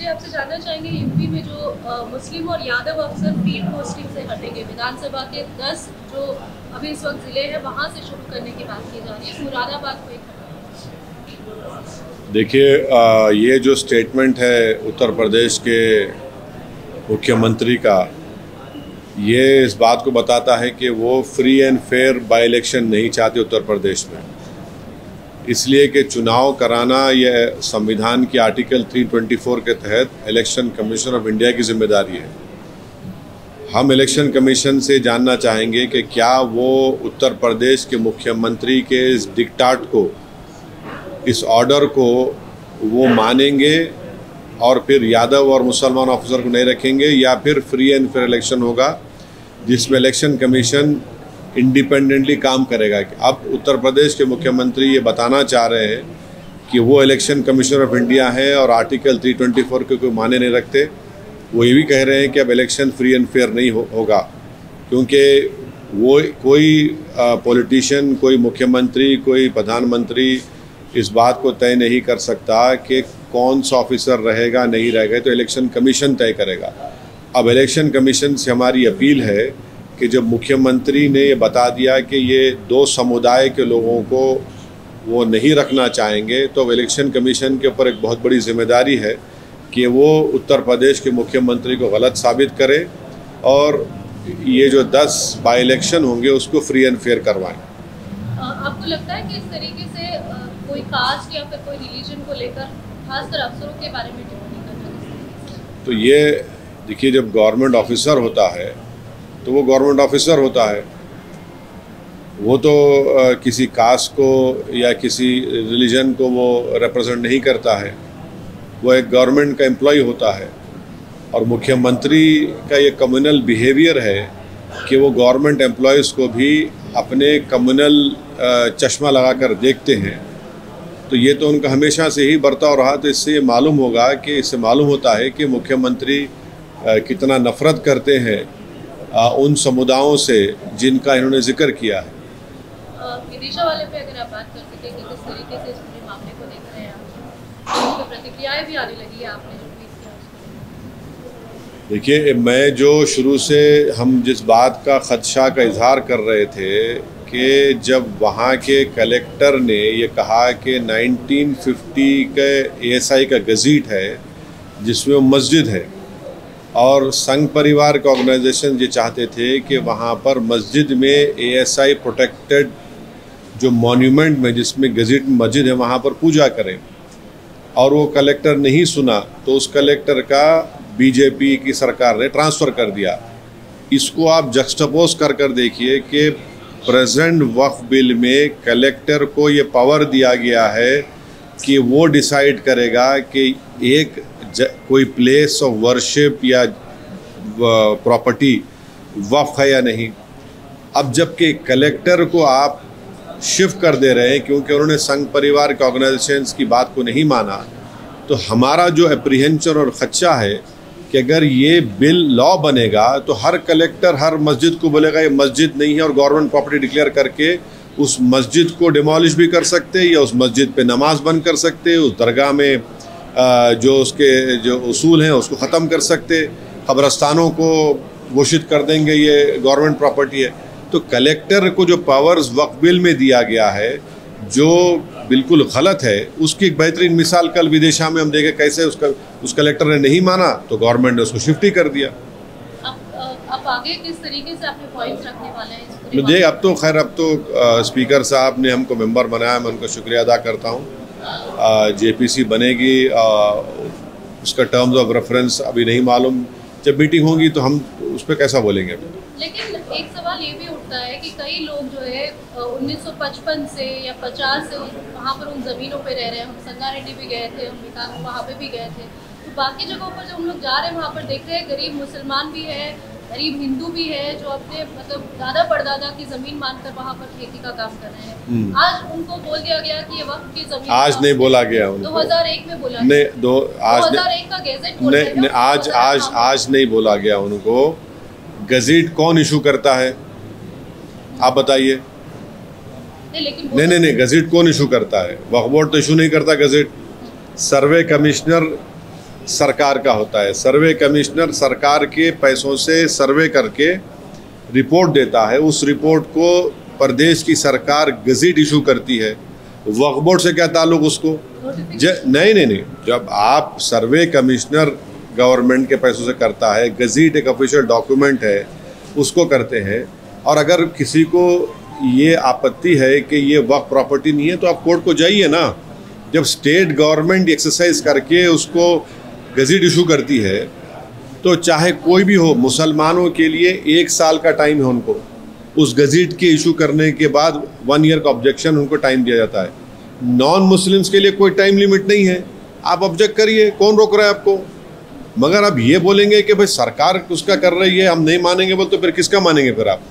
जी आपसे जानना चाहेंगे यूपी में जो मुस्लिम और यादव अफसर फील्ड पोस्टिंग से हटेंगे, विधानसभा के 10 जो अभी इस वक्त जिले हैं वहां से शुरू करने की बात की जा रही है, मुरादाबाद को एक। देखिए, ये जो स्टेटमेंट है उत्तर प्रदेश के मुख्यमंत्री का, ये इस बात को बताता है कि वो free and fair by election नहीं चाहते उत्तर प्रदेश में, इसलिए कि चुनाव कराना यह संविधान की आर्टिकल 324 के तहत इलेक्शन कमीशन ऑफ इंडिया की जिम्मेदारी है। हम इलेक्शन कमीशन से जानना चाहेंगे कि क्या वो उत्तर प्रदेश के मुख्यमंत्री के इस डिक्टाट को, इस ऑर्डर को वो मानेंगे और फिर यादव और मुसलमान ऑफिसर को नहीं रखेंगे, या फिर फ्री एंड फेयर इलेक्शन होगा जिसमें इलेक्शन कमीशन इंडिपेंडेंटली काम करेगा। अब उत्तर प्रदेश के मुख्यमंत्री ये बताना चाह रहे हैं कि वो इलेक्शन कमीशन ऑफ इंडिया है और आर्टिकल 324 के कोई माने नहीं रखते। वो ये भी कह रहे हैं कि अब इलेक्शन फ्री एंड फेयर नहीं होगा, क्योंकि वो कोई पॉलिटिशियन, कोई मुख्यमंत्री, कोई प्रधानमंत्री इस बात को तय नहीं कर सकता कि कौन सा ऑफिसर रहेगा नहीं रहेगा, तो इलेक्शन कमीशन तय करेगा। अब इलेक्शन कमीशन से हमारी अपील है कि जब मुख्यमंत्री ने ये बता दिया कि ये दो समुदाय के लोगों को वो नहीं रखना चाहेंगे, तो इलेक्शन कमीशन के ऊपर एक बहुत बड़ी जिम्मेदारी है कि वो उत्तर प्रदेश के मुख्यमंत्री को गलत साबित करे और ये जो 10 बाई इलेक्शन होंगे उसको फ्री एंड फेयर करवाएं। आपको लगता है कि इस तरीके से कोई कास्ट या फिर कोई रिलीजन को लेकर खासकर अफसरों के बारे में टिप्पणी करना? तो ये देखिए, जब गवर्नमेंट ऑफिसर होता है तो वो गवर्नमेंट ऑफिसर होता है, वो तो किसी कास्ट को या किसी रिलीजन को वो रिप्रेजेंट नहीं करता है, वो एक गवर्नमेंट का एम्प्लॉय होता है। और मुख्यमंत्री का ये कम्युनल बिहेवियर है कि वो गवर्नमेंट एम्प्लॉयज़ को भी अपने कम्युनल चश्मा लगाकर देखते हैं, तो ये तो उनका हमेशा से ही बर्ताव रहा। तो इससे ये मालूम होगा कि इससे मालूम होता है कि मुख्यमंत्री कितना नफरत करते हैं उन समुदायों से जिनका इन्होंने जिक्र किया है। विदिशा वाले पे अगर आप बात कर सकें कि किस तरीके से इस पूरे मामले को देख रहे हैं आप, तो प्रतिक्रियाएं भी आने लगी है आपने जो ट्वीट किया। देखिए, मैं जो शुरू से हम जिस बात का खदशा का इजहार कर रहे थे कि जब वहाँ के कलेक्टर ने ये कहा कि 1950 के ASI का गज़ीट है जिसमें वो मस्जिद है, और संघ परिवार के ऑर्गेनाइजेशन ये चाहते थे कि वहाँ पर मस्जिद में ASI प्रोटेक्टेड जो मॉन्यूमेंट में जिसमें गज़ीट मस्जिद है वहाँ पर पूजा करें, और वो कलेक्टर नहीं सुना तो उस कलेक्टर का बीजेपी की सरकार ने ट्रांसफ़र कर दिया। इसको आप जक्सटपोज कर देखिए कि प्रेजेंट वक्फ बिल में कलेक्टर को ये पावर दिया गया है कि वो डिसाइड करेगा कि एक कोई प्लेस ऑफ वर्शिप या प्रॉपर्टी वक्फ है या नहीं। अब जबकि कलेक्टर को आप शिफ्ट कर दे रहे हैं क्योंकि उन्होंने संघ परिवार के ऑर्गेनाइजेशंस की बात को नहीं माना, तो हमारा जो अप्रीहेंशन और खदशा है कि अगर ये बिल लॉ बनेगा तो हर कलेक्टर हर मस्जिद को बोलेगा ये मस्जिद नहीं है और गवर्नमेंट प्रॉपर्टी डिक्लेयर करके उस मस्जिद को डिमोलिश भी कर सकते हैं या उस मस्जिद पे नमाज बंद कर सकते हैं, उस दरगाह में जो उसके जो उसूल हैं उसको ख़त्म कर सकते, कब्रस्तानों को घोषित कर देंगे ये गवर्नमेंट प्रॉपर्टी है। तो कलेक्टर को जो पावर्स वक्फ बिल में दिया गया है जो बिल्कुल गलत है, उसकी एक बेहतरीन मिसाल कल विदिशा में हम देखे कैसे उस कलेक्टर ने नहीं माना तो गवर्नमेंट ने उसको शिफ्ट ही कर दिया। अब आगे किस तरीके से अपने पॉइंट्स रखने वाले हैं? मुझे अब तो खैर स्पीकर साहब ने हमको मेंबर बनाया, मैं उनका शुक्रिया अदा करता हूँ। JPC बनेगी, उसका टर्म्स ऑफ रेफरेंस अभी नहीं मालूम, जब मीटिंग होगी तो हम उस पर कैसा बोलेंगे अभी। लेकिन एक सवाल ये भी उठता है कि कई लोग जो है 1955 से या 50 से वहाँ पर उन ज़मीनों पे रह रहे हैं। हम संगारेड्डी भी गए थे, हम वहाँ पे भी गए थे, तो बाकी जगहों पर जब हम लोग जा रहे हैं वहाँ पर देख रहे हैं गरीब मुसलमान भी है, गरीब हिंदू भी है जो अपने मतलब दादा परदादा की ज़मीन मानकर वहाँ पर खेती का काम कर रहे हैं। आज उनको बोल दिया गया कि ये वक्त की ज़मीन, आज नहीं बोला गया उनको, 2001 में बोला, 2001 का गैजेट आज नहीं बोला गया उनको। गज़ीट कौन इशू करता है आप बताइए? नहीं, गज़ीट कौन इशू करता है? वक्फ बोर्ड तो इशू नहीं करता गज़ीट। सर्वे कमिश्नर सरकार का होता है। सर्वे कमिश्नर सरकार के पैसों से सर्वे करके रिपोर्ट देता है। उस रिपोर्ट को प्रदेश की सरकार गज़ेट इशू करती है। वक्फ बोर्ड से क्या ताल्लुक उसको? नहीं, जब आप सर्वे कमिश्नर गवर्नमेंट के पैसों से करता है, गज़ेट एक ऑफिशियल डॉक्यूमेंट है, उसको करते हैं। और अगर किसी को ये आपत्ति है कि ये वक्फ प्रॉपर्टी नहीं है तो आप कोर्ट को जाइए ना। जब स्टेट गवर्नमेंट एक्सरसाइज करके उसको गज़ेट इशू करती है तो चाहे कोई भी हो, मुसलमानों के लिए 1 साल का टाइम है उनको। उस गज़ेट के इशू करने के बाद 1 ईयर का ऑब्जेक्शन उनको टाइम दिया जाता है। नॉन मुस्लिम्स के लिए कोई टाइम लिमिट नहीं है, आप ऑब्जेक्ट करिए, कौन रोक रहा है आपको? मगर अब ये बोलेंगे कि भाई सरकार उसका कर रही है, हम नहीं मानेंगे बोल, तो फिर किसका मानेंगे फिर आप?